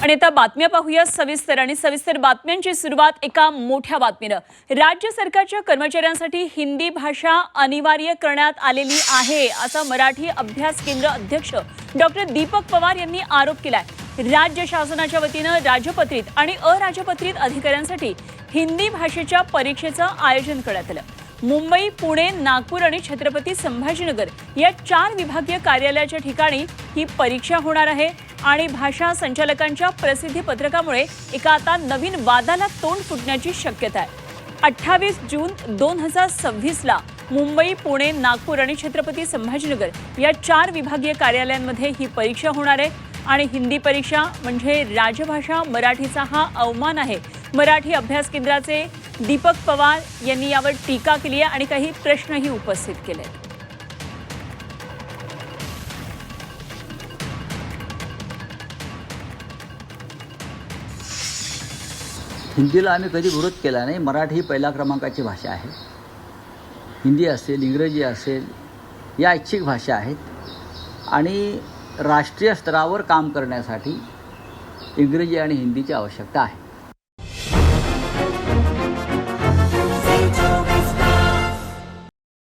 आणि आता बातम्या पाहूया सविस्तर आणि सविस्तर बातम्यांची सुरुवात एका मोठ्या बातमीनं। राज्य सरकारच्या कर्मचाऱ्यांसाठी हिंदी भाषा अनिवार्य करण्यात आलेली आहे असं मराठी अभ्यास केंद्र अध्यक्ष डॉक्टर दीपक पवार यांनी आरोप केलाय। राज्य शासनाच्या वतीनं राजपत्रित आणि अराजपत्रित अधिकाऱ्यांसाठी हिंदी भाषेच्या परीक्षेचं आयोजन करण्यात आलं। मुंबई, पुणे, नागपूर आणि छत्रपती संभाजीनगर या 4 विभागीय कार्यालयाच्या ठिकाणी ही परीक्षा होणार आहे आणि भाषा संचालकांच्या प्रसिद्धी पत्रकामुळे एका आता नवीन वादाला तोंड फुटण्याची शक्यता आहे। 28 जून 2026 ला मुंबई, पुणे, नागपूर आणि छत्रपती संभाजीनगर या 4 विभागीय कार्यालयांमध्ये ही परीक्षा होणार आहे आणि हिंदी परीक्षा म्हणजे राजभाषा मराठीचा हा अवमान आहे। मराठी अभ्यास केंद्राचे दीपक पवार यांनी यावर टीका केली आहे आणि काही प्रश्नही उपस्थित केले आहेत। हिंदीला आम्ही कधी विरोध केला नाही। मराठी ही पहिल्या क्रमांकाची भाषा आहे। हिंदी असेल, इंग्रजी असेल, या ऐच्छिक भाषा आहेत आणि राष्ट्रीय स्तरावर काम करण्यासाठी इंग्रजी आणि हिंदीची आवश्यकता आहे।